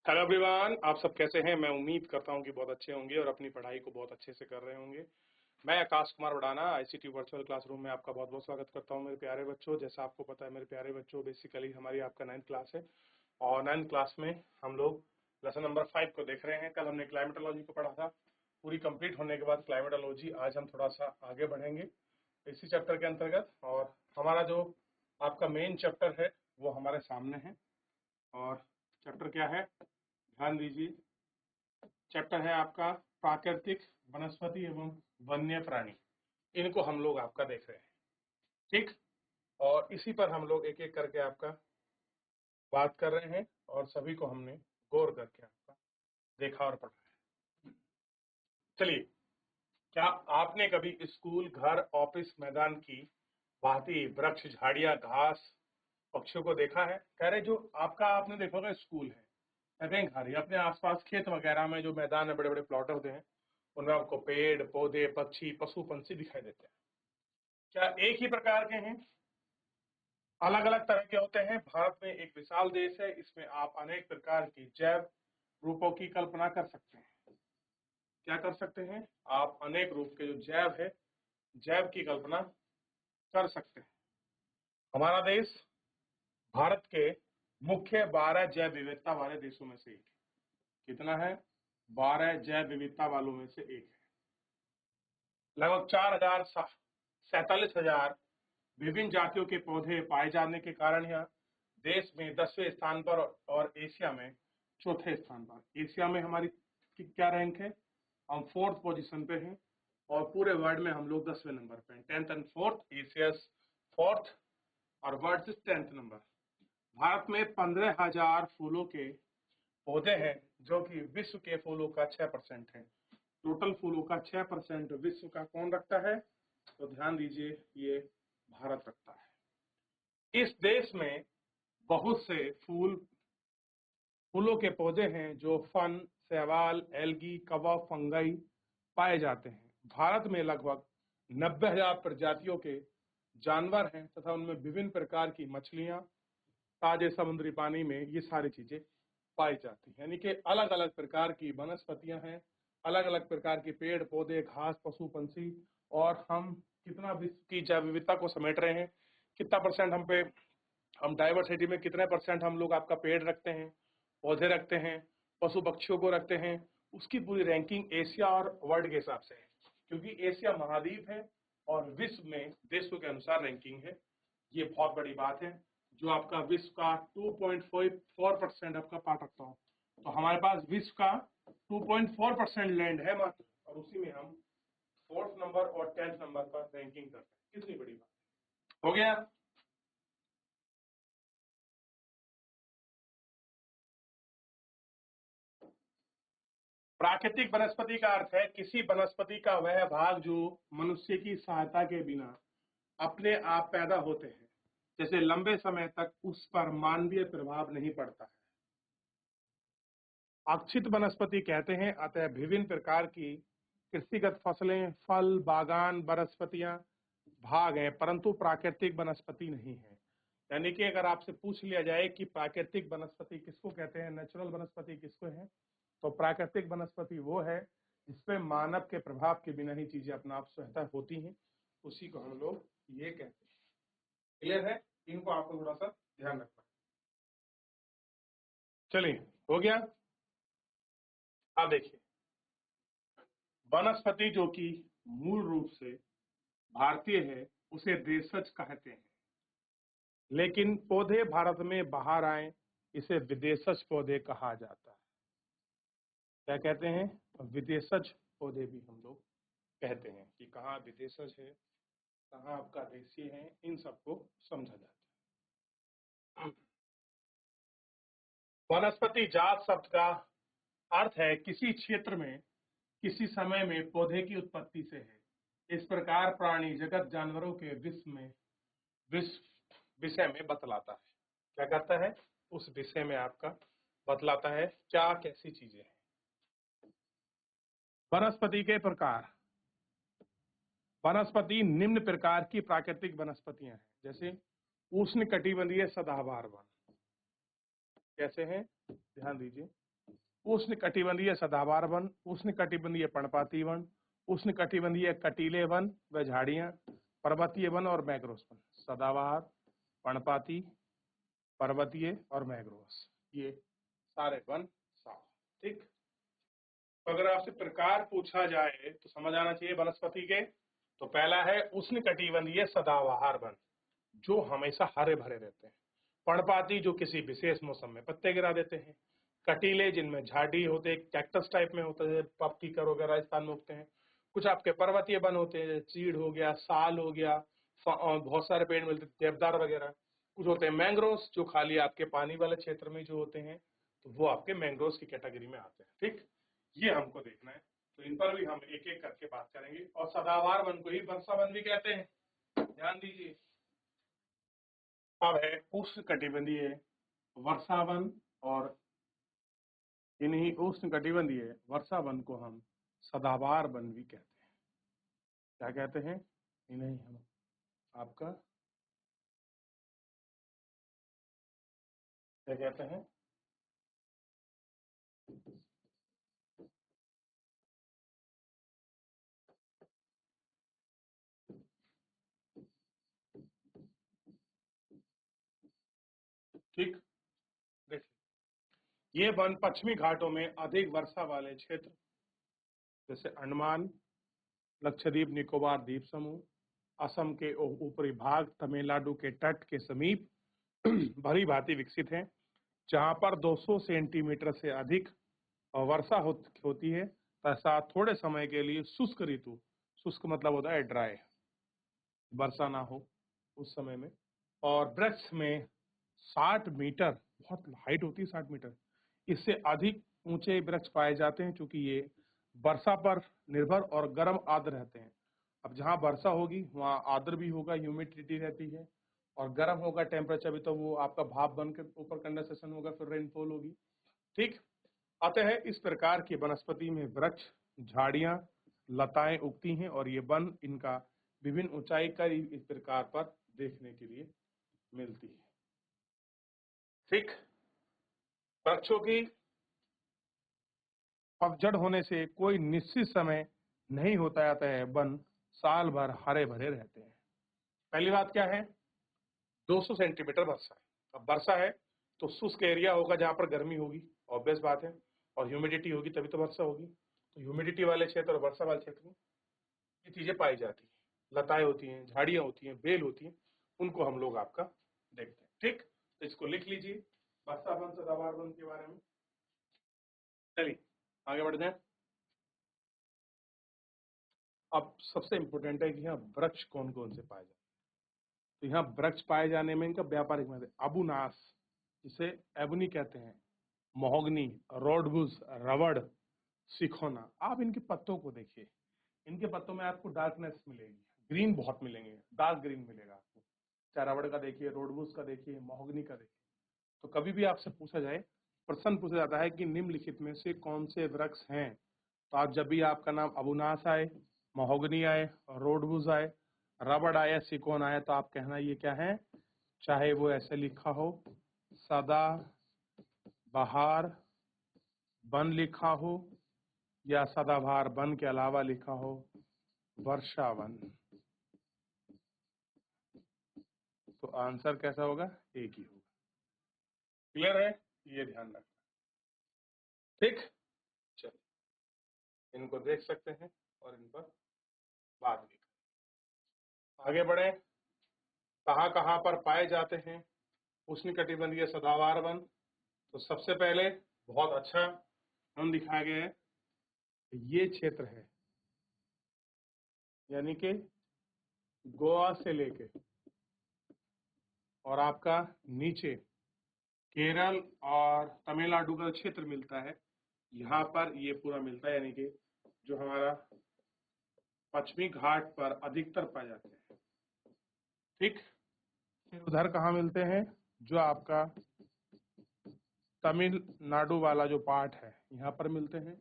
Hello everyone, आप सब कैसे हैं। मैं उम्मीद करता हूं कि बहुत अच्छे होंगे और अपनी पढ़ाई को बहुत अच्छे से कर रहे होंगे। मैं Akash Kumar वडाना ICT virtual classroom में आपका बहुत बहुत स्वागत करता हूं मेरे प्यारे बच्चों। जैसा आपको पता है मेरे प्यारे बच्चों, बेसिकली हमारी आपका 9th क्लास है और 9th क्लास में हम लोग लेसन नंबर 5 को देख रहे हैं। कल हमने क्लाइमेटोलॉजी को पढ़ा था। पूरी कंप्लीट होने के बाद क्लाइमेटोलॉजी आज हम थोड़ा सा आगे बढ़ेंगे इसी चैप्टर के अंतर्गत। और हमारा जो आपका मेन चैप्टर है वो हमारे सामने है। और चैप्टर क्या है, ध्यान दीजिए। चैप्टर है आपका प्राकृतिक वनस्पति एवं वन्य प्राणी। इनको हम लोग आपका देख रहे हैं, ठीक। और इसी पर हम लोग एक एक करके आपका बात कर रहे हैं और सभी को हमने गौर करके आपका देखा और पढ़ा है। चलिए, क्या आपने कभी स्कूल, घर, ऑफिस, मैदान की भांति वृक्ष, झाड़ियां, घास, पक्षियों को देखा है? कह रहे जो आपका आपने देखा होगा स्कूल है, घर है, अपने आसपास खेत वगैरह में जो मैदान में बड़े बड़े प्लॉट होते हैं उनमें आपको पेड़ पौधे, पक्षी, पशु पंछी दिखाई देते हैं। क्या एक ही प्रकार के हैं? अलग अलग तरह के होते हैं। भारत में एक विशाल देश है, इसमें आप अनेक प्रकार की जैव रूपों की कल्पना कर सकते हैं। क्या कर सकते हैं? आप अनेक रूप के जो जैव है, जैव की कल्पना कर सकते हैं। हमारा देश भारत के मुख्य 12 जैव विविधता वाले देशों में से एक है। कितना है? 12 जैव विविधता वालों में से एक है। लगभग 47,000 विभिन्न जातियों के पौधे पाए जाने के कारण यह देश में 10वें स्थान पर और एशिया में 4थे स्थान पर। एशिया में हमारी क्या रैंक है? हम 4th पोजीशन पे हैं और पूरे वर्ल्ड में हम लोग 10वें नंबर पे हैं। 10th and 4th, Asia 4th और वर्ल्ड 10th नंबर। भारत में 15,000 फूलों के पौधे हैं जो कि विश्व के फूलों का 6% है। टोटल फूलों का 6% विश्व का कौन रखता है? तो ध्यान दीजिए, ये भारत रखता है। इस देश में बहुत से फूलों के पौधे हैं जो फन, शैवाल, एल्गी, कवक, फंगई पाए जाते हैं। भारत में लगभग 90,000 प्रजातियों के जानवर हैं तथा उनमें विभिन्न प्रकार की मछलियां, ताजे समुद्री पानी में ये सारी चीजें पाई जाती हैं। यानी कि अलग अलग प्रकार की वनस्पतियां हैं, अलग अलग प्रकार के पेड़ पौधे, घास, पशु पंछी। और हम कितना विश्व की जैव विविधता को समेट रहे हैं, कितना परसेंट हम डाइवर्सिटी में कितने परसेंट हम लोग आपका पेड़ रखते हैं, पौधे रखते हैं, पशु पक्षियों को रखते हैं, उसकी पूरी रैंकिंग एशिया और वर्ल्ड के हिसाब से है। क्योंकि एशिया महाद्वीप है और विश्व में देशों के अनुसार रैंकिंग है। ये बहुत बड़ी बात है। जो आपका विश्व का 2.4% आपका पार्ट रखता हूँ, तो हमारे पास विश्व का 2.4% लैंड है मात्र, और उसी में हम 4th नंबर और 10th नंबर पर रैंकिंग करते हैं। कितनी बड़ी बात हो गया। प्राकृतिक वनस्पति का अर्थ है किसी वनस्पति का वह भाग जो मनुष्य की सहायता के बिना अपने आप पैदा होते हैं, जैसे लंबे समय तक उस पर मानवीय प्रभाव नहीं पड़ता है। अक्षित वनस्पति कहते हैं। अतः विभिन्न प्रकार की कृषिगत फसलें, फल, बागान, वनस्पतियां भाग हैं, परंतु प्राकृतिक वनस्पति नहीं है। यानी कि अगर आपसे पूछ लिया जाए कि प्राकृतिक वनस्पति किसको कहते हैं, नेचुरल वनस्पति किसको है, तो प्राकृतिक वनस्पति वो है जिसपे मानव के प्रभाव के बिना ही चीजें अपना आप स्वतः होती हैं, उसी को हम लोग ये कहते हैं। क्लियर है? इनको आपको थोड़ा सा ध्यान रखना है। चलिए, हो गया। अब देखिए, वनस्पति जो कि मूल रूप से भारतीय है उसे देशज कहते हैं, लेकिन पौधे भारत में बाहर आए इसे विदेशज पौधे कहा जाता है। क्या कहते हैं? विदेशज पौधे भी हम लोग कहते हैं कि कहाँ विदेशज है, कहाँ आपका देशीय है, इन सबको समझा जाता है। वनस्पति जात शब्द का अर्थ है किसी क्षेत्र में किसी समय में पौधे की उत्पत्ति से है। इस प्रकार प्राणी जगत जानवरों के विषय में बतलाता है। क्या करता है? उस विषय में आपका बतलाता है क्या कैसी चीजें हैं। वनस्पति के प्रकार। वनस्पति निम्न प्रकार की प्राकृतिक वनस्पतियां हैं, जैसे उष्णकटिबंधीय सदाबहार वन। कैसे हैं? ध्यान दीजिए। उष्णकटिबंधीय सदाबहार वन, उष्णकटिबंधीय पर्णपाती वन, उष्णकटिबंधीय कटीले वन व झाड़ियां, पर्वतीय वन और मैंग्रोव्स वन। सदाबहार, पर्णपाती, पर्वतीय और मैंग्रोव्स, ये सारे वन साफ। ठीक, तो अगर आपसे प्रकार पूछा जाए तो समझ आना चाहिए वनस्पति के। तो पहला है उष्णकटिबंधीय सदाबहार वन, जो हमेशा हरे भरे रहते हैं। पर्णपाती, जो किसी विशेष मौसम में पत्ते गिरा देते हैं। कटीले, जिनमें झाड़ी होते हैं, कैक्टस टाइप में होता है, पपकीकर वगैरह राजस्थान में उगते हैं। कुछ आपके पर्वतीय वन होते हैं, चीड़ हो गया, साल हो गया, बहुत सारे पेड़ मिलते हैं, देवदार वगैरह। कुछ होते हैं मैंग्रोव्स, जो खाली आपके पानी वाले क्षेत्र में जो होते हैं, तो वो आपके मैंग्रोव्स की कैटेगरी में आते हैं। ठीक, ये हमको देखना है, तो इन पर भी हम एक एक करके बात करेंगे। और सदाबहार वन को ही वर्षा वन भी कहते हैं, ध्यान दीजिए। अब है उष्णकटिबंधीय वर्षा वन, और इन्हीं उष्णकटिबंधीय वर्षा वन को हम सदाबहार वन भी कहते हैं। क्या कहते हैं? इन्हीं हम आपका क्या कहते हैं? ठीक, देखिए, ये वन पश्चिमी घाटों में अधिक वर्षा वाले क्षेत्र, जैसे अंडमान, लक्षद्वीप, निकोबार द्वीप समूह, असम के ऊपरी भाग, तमिलनाडु के तट के समीप भली भांति विकसित हैं, जहां पर 200 सेंटीमीटर से अधिक वर्षा होती है, तथा थोड़े समय के लिए शुष्क ऋतु, शुष्क मतलब होता है ड्राई, वर्षा ना हो उस समय में। और वृक्ष में 60 मीटर, बहुत हाइट होती है 60 मीटर, इससे अधिक ऊंचे वृक्ष पाए जाते हैं, क्योंकि ये वर्षा पर निर्भर और गर्म आर्द्र रहते हैं। अब जहाँ वर्षा होगी वहाँ आर्द्र भी होगा, ह्यूमिडिटी रहती है, और गर्म होगा टेम्परेचर भी, तो वो आपका भाप बन के ऊपर कंडेंसेशन होगा, फिर रेनफॉल होगी। ठीक, अतः इस प्रकार की वनस्पति में वृक्ष, झाड़ियां, लताएं उगती हैं, और ये वन इनका विभिन्न ऊंचाई का इस प्रकार पर देखने के लिए मिलती है। ठीक, वृक्षों की पतझड़ होने से कोई निश्चित समय नहीं होता जाता है, वन साल भर हरे भरे रहते हैं। पहली बात क्या है? 200 सेंटीमीटर वर्षा है। अब वर्षा है तो शुष्क एरिया होगा जहां पर गर्मी होगी, ऑब्वियस बात है, और ह्यूमिडिटी होगी तभी तो वर्षा होगी। तो ह्यूमिडिटी वाले क्षेत्र और वर्षा वाले क्षेत्र में ये चीजें पाई जाती है। लताएं होती हैं, झाड़ियां होती हैं, बेल होती हैं, उनको हम लोग आपका देखते हैं। ठीक, तो इसको लिख लीजिए, वर्षा वन, सदाबहार वन के बारे में। चलिए आगे बढ़ते हैं। अब सबसे इंपॉर्टेंट है कि यहाँ वृक्ष कौन कौन से पाए जाते हैं। तो यहाँ वृक्ष पाए जाने में इनका व्यापारिक महत्व, अबुनास, जिसे एबनी कहते हैं, महोगनी, रोडवुड, रबड़, सिखोना। आप इनके पत्तों को देखिए, इनके पत्तों में आपको डार्कनेस मिलेगी, ग्रीन बहुत मिलेंगे, डार्क ग्रीन मिलेगा आपको। चाहे रबड़ का देखिए, रोडवुड का देखिए, महोगनी का देखिए। तो कभी भी आपसे पूछा जाए, प्रश्न पूछा जाता है कि निम्नलिखित में से कौन से वृक्ष हैं, तो आप जब भी आपका नाम अबुनास आए, महोगनी आए, रोडवुड आए, रबड़ आए, सिकोन आए, तो आप कहना ये क्या है, चाहे वो ऐसे लिखा हो सदा बहार वन लिखा हो, या सदाबहार वन के अलावा लिखा हो वर्षा वन, तो आंसर कैसा होगा? एक ही होगा। क्लियर है? ये ध्यान रखना। ठीक, चलिए इनको देख सकते हैं और इन पर बात भी करें। आगे बढ़े, कहाँ कहाँ पर पाए जाते हैं उष्णकटिबंधीय सदाबहार वन? तो सबसे पहले बहुत अच्छा हम दिखाया गया है, ये क्षेत्र है, यानी कि गोवा से लेके और आपका नीचे केरल और तमिलनाडु का क्षेत्र मिलता है, यहाँ पर ये पूरा मिलता है, यानी कि जो हमारा पश्चिमी घाट पर अधिकतर पाए जाते हैं। ठीक, फिर उधर कहाँ मिलते हैं? जो आपका तमिलनाडु वाला जो पार्ट है, यहाँ पर मिलते हैं।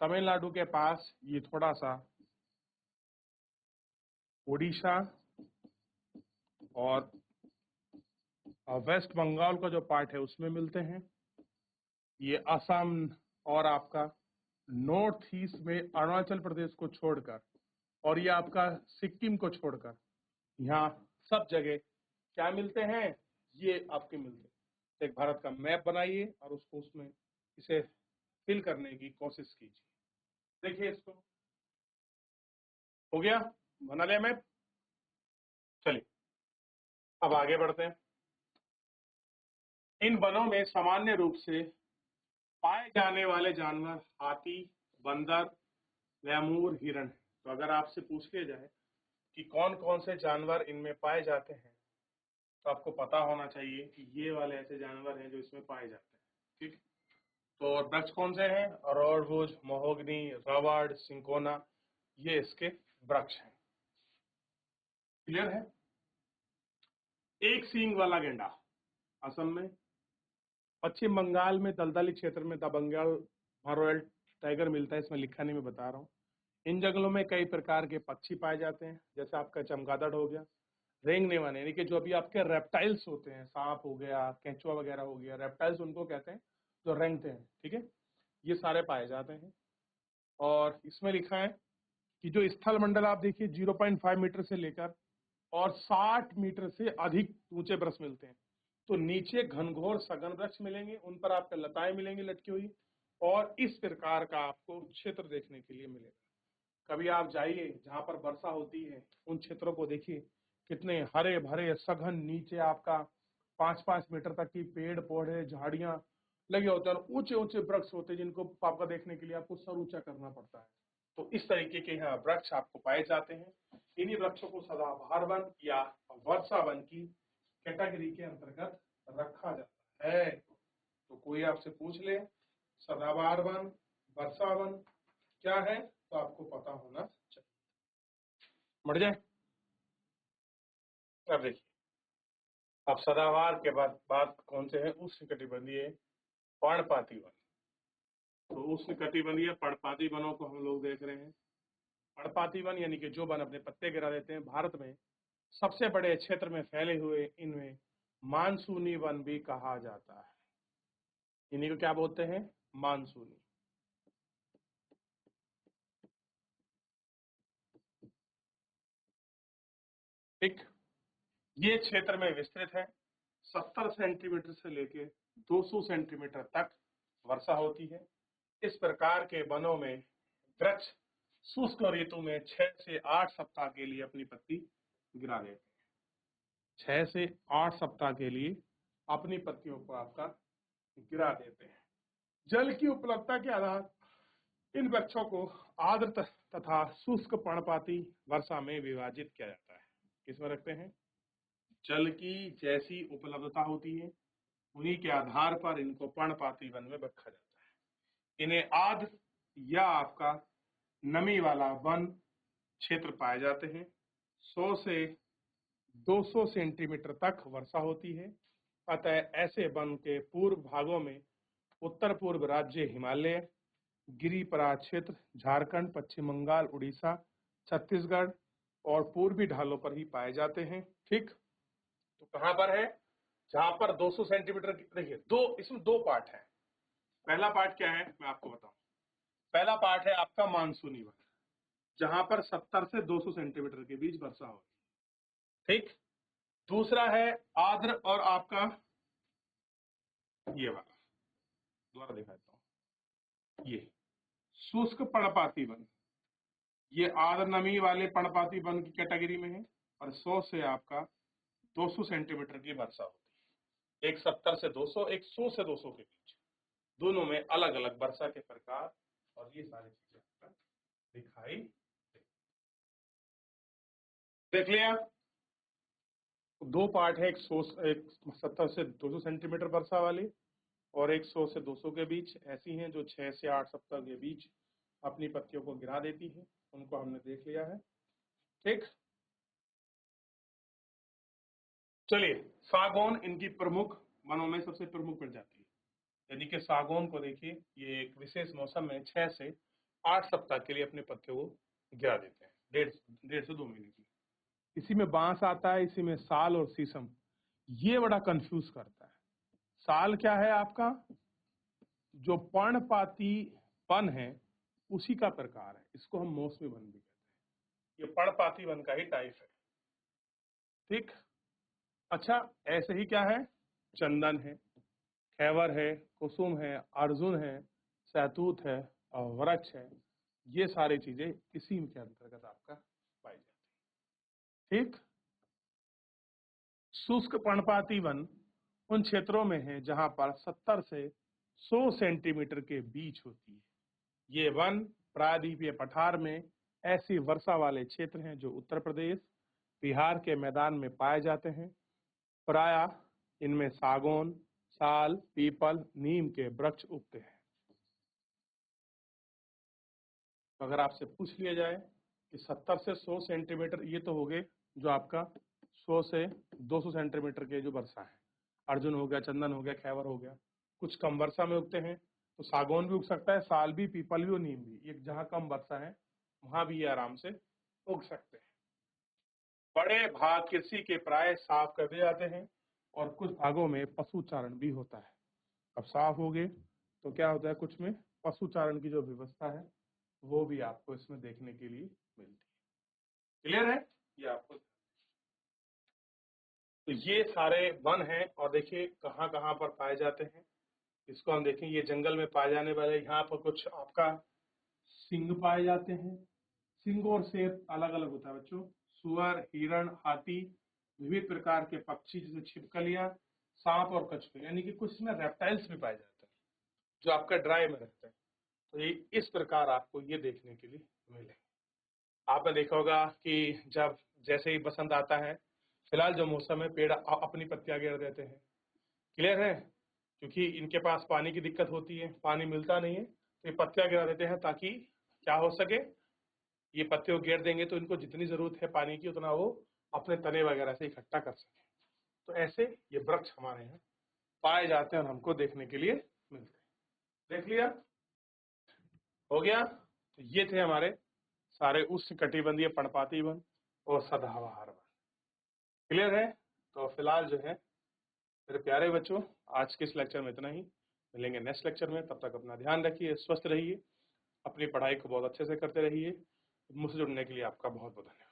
तमिलनाडु के पास ये थोड़ा सा उड़ीसा और वेस्ट बंगाल का जो पार्ट है उसमें मिलते हैं। ये असम, और आपका नॉर्थ ईस्ट में अरुणाचल प्रदेश को छोड़कर और ये आपका सिक्किम को छोड़कर यहाँ सब जगह क्या मिलते हैं, ये आपके मिलते हैं। एक भारत का मैप बनाइए और उसको उसमें इसे फिल करने की कोशिश कीजिए। देखिए इसको, हो गया, बना लिया मैप। चलिए अब आगे बढ़ते हैं। इन वनों में सामान्य रूप से पाए जाने वाले जानवर हाथी, बंदर, लैमूर, हिरण। तो अगर आपसे पूछ लिया जाए कि कौन कौन से जानवर इनमें पाए जाते हैं, तो आपको पता होना चाहिए कि ये वाले ऐसे जानवर हैं जो इसमें पाए जाते हैं। ठीक, तो वृक्ष कौन से हैं? रोडवुड, महोगनी, रबड़, सिंकोना, ये इसके वृक्ष हैं। क्लियर है? एक सींग वाला गेंडा असम में, पश्चिम बंगाल में दलदली क्षेत्र में द बंगाल रॉयल टाइगर मिलता है, इसमें लिखा नहीं, मैं बता रहा हूँ। इन जंगलों में कई प्रकार के पक्षी पाए जाते हैं, जैसे आपका चमगादड़ हो गया, रेंगने वाले यानी कि जो अभी आपके रेप्टाइल्स होते हैं, सांप हो गया, केंचुआ वगैरह हो गया, रेप्टाइल्स उनको कहते हैं जो रेंगते हैं। ठीक है, ये सारे पाए जाते हैं। और इसमें लिखा है कि जो स्थल मंडल आप देखिए 0.5 मीटर से लेकर और 60 मीटर से अधिक ऊंचे वृक्ष मिलते हैं। तो नीचे घनघोर सघन वृक्ष मिलेंगे, उन पर आपको लताएं मिलेंगी लटकी हुई, और इस प्रकार का आपको क्षेत्र देखने के लिए मिलेगा। कभी आप जाइए जहां पर वर्षा होती है, उन क्षेत्रों को देखिए, कितने हरे भरे सघन, नीचे आपका 5-5 मीटर तक की पेड़ पौधे झाड़ियां लगे होते हैं और ऊंचे ऊंचे वृक्ष होते हैं जिनको आपका देखने के लिए आपको सर ऊंचा करना पड़ता है। तो इस तरीके के यहाँ वृक्ष आपको पाए जाते हैं। इन्हीं वृक्षों को सदाबहार वन या वर्षा वन की कैटेगरी के अंतर्गत रखा जाता है। तो कोई आपसे पूछ ले सदाबहार वन, वर्षा वन क्या है, तो आपको पता होना चाहिए। बढ़ जाए। अब देखिए, अब सदाबहार के बाद बात कौन से हैं? उष्णकटिबंधीय पर्णपाती वन। तो उष्णकटिबंधीय पर्णपाती वनों को हम लोग देख रहे हैं। पर्णपाती वन यानी कि जो वन अपने पत्ते गिरा देते हैं, भारत में सबसे बड़े क्षेत्र में फैले हुए इनमें मानसूनी वन भी कहा जाता है। इन्हीं को क्या बोलते हैं? मानसूनी। ठीक, ये क्षेत्र में विस्तृत है। 70 सेंटीमीटर से लेके 200 सेंटीमीटर तक वर्षा होती है। इस प्रकार के वनों में वृक्ष शुष्क ऋतु में 6 से 8 सप्ताह के लिए अपनी पत्ती गिरा देते हैं। 6 से 8 सप्ताह के लिए अपनी पत्तियों को आपका गिरा देते हैं। जल की उपलब्धता के आधार इन वृक्षों को आर्द्र तथा शुष्क पर्णपाती वर्षा में विभाजित किया जाता है। किसमें रखते हैं? जल की जैसी उपलब्धता होती है, उन्हीं के आधार पर इनको पर्णपाती वन में रखा जाता है। इन्हें आर्द्र या आपका नमी वाला वन क्षेत्र पाए जाते हैं। 100 से 200 सेंटीमीटर तक वर्षा होती है। अतः ऐसे वन के पूर्व भागों में उत्तर पूर्व राज्य हिमालय, गिरिपराग क्षेत्र, झारखंड, पश्चिम बंगाल, उड़ीसा, छत्तीसगढ़ और पूर्वी ढालों पर ही पाए जाते हैं। ठीक, तो कहां पर है? जहां पर 200 सेंटीमीटर, देखिए इसमें दो पार्ट है। पहला पार्ट क्या है मैं आपको बताऊं। पहला पार्ट है आपका मानसूनी वन, जहां पर 70 से 200 सेंटीमीटर के बीच वर्षा होती है। ठीक, दूसरा है आर्द्र और आपका ये वाला, दोबारा दिखा देता हूं, ये शुष्क पर्णपाती वन। ये आर्द्र नमी वाले पर्णपाती वन की कैटेगरी में है और 100 से आपका 200 सेंटीमीटर की वर्षा होती है। एक 70 से 200, एक 100 से 200 के बीच, दोनों में अलग अलग वर्षा के प्रकार और ये सारी चीजें आपका दिखाई देख लिया। दो पार्ट है, एक 70 से 200 सेंटीमीटर वर्षा वाली और एक 100 से 200 के बीच। ऐसी हैं जो 6 से 8 सप्ताह के बीच अपनी पत्तियों को गिरा देती है, उनको हमने देख लिया है। ठीक, चलिए, सागौन इनकी प्रमुख वनों में सबसे प्रमुख प्रजाति है। यानी कि सागौन को देखिए, ये एक विशेष मौसम में 6 से 8 सप्ताह के लिए अपने पत्तियों को गिरा देते हैं, डेढ़ से 2 महीने की। इसी में बांस आता है, इसी में साल और शीशम। ये बड़ा कंफ्यूज करता है। साल क्या है आपका? जो पर्णपाती वन है उसी का प्रकार है, इसको हम मौसमी वन भी कहते हैं। ये पर्णपाती वन का ही टाइप है, ठीक। अच्छा, ऐसे ही क्या है, चंदन है, खैवर है, कुसुम है, अर्जुन है, सहतूत है और वृक्ष है, ये सारी चीजें इसी के अंतर्गत आपका पाई जाती है, ठीक। शुष्क पर्णपाती वन उन क्षेत्रों में है जहां पर 70 से 100 सेंटीमीटर के बीच होती है। ये वन प्रायद्वीपीय पठार में ऐसी वर्षा वाले क्षेत्र हैं जो उत्तर प्रदेश, बिहार के मैदान में पाए जाते हैं। प्रायः इनमें सागौन, साल, पीपल, नीम के वृक्ष उगते हैं। तो अगर आपसे पूछ लिया जाए कि 70 से 100 सेंटीमीटर, ये तो हो गए जो आपका 100 से 200 सेंटीमीटर के जो वर्षा है, अर्जुन हो गया, चंदन हो गया, खैवर हो गया। कुछ कम वर्षा में उगते हैं तो सागौन भी उग सकता है, साल भी, पीपल भी और नीम भी। ये जहाँ कम वर्षा है वहां भी ये आराम से उग सकते हैं। बड़े भाग कृषि के प्राय साफ कर दिए जाते हैं और कुछ भागों में पशु चारण भी होता है। अब साफ हो गए तो क्या होता है, कुछ में पशु चारण की जो व्यवस्था है वो भी आपको इसमें देखने के लिए मिलती है। क्लियर है ये आपको। तो ये सारे वन हैं और देखिए कहाँ कहाँ पर पाए जाते हैं, इसको हम देखें। ये जंगल में पाए जाने वाले, यहाँ पर कुछ आपका सिंह पाए जाते हैं। सिंह और शेर अलग अलग होता है बच्चों। सुअर, हिरण, हाथी, विविध प्रकार के पक्षी जैसे छिपकलियां, सांप और कछुए, यानी कि कुछ इसमें रेप्टाइल्स भी पाए जाते हैं जो आपका ड्राई में रहते हैं। तो ये इस प्रकार आपको ये देखने के लिए मिले। आपने देखा होगा कि जब जैसे ही बसंत आता है, फिलहाल जो मौसम है, पेड़ अपनी पत्तियां गिरा देते हैं। क्लियर है, क्योंकि इनके पास पानी की दिक्कत होती है, पानी मिलता नहीं है, तो ये पत्तियां गिरा देते हैं ताकि क्या हो सके, ये पत्तियों गिर देंगे तो इनको जितनी जरूरत है पानी की उतना वो अपने तने वगैरह से इकट्ठा कर सके। तो ऐसे ये वृक्ष हमारे यहाँ पाए जाते हैं और हमको देखने के लिए मिलते हैं। देख लिया, हो गया। तो ये थे हमारे सारे उष्णकटिबंधीय पर्णपाती वन और सदाबहार वन। क्लियर है। तो फिलहाल जो है मेरे प्यारे बच्चों, आज के इस लेक्चर में इतना ही। मिलेंगे नेक्स्ट लेक्चर में, तब तक अपना ध्यान रखिए, स्वस्थ रहिए, अपनी पढ़ाई को बहुत अच्छे से करते रहिए। मुझसे जुड़ने के लिए आपका बहुत बहुत धन्यवाद।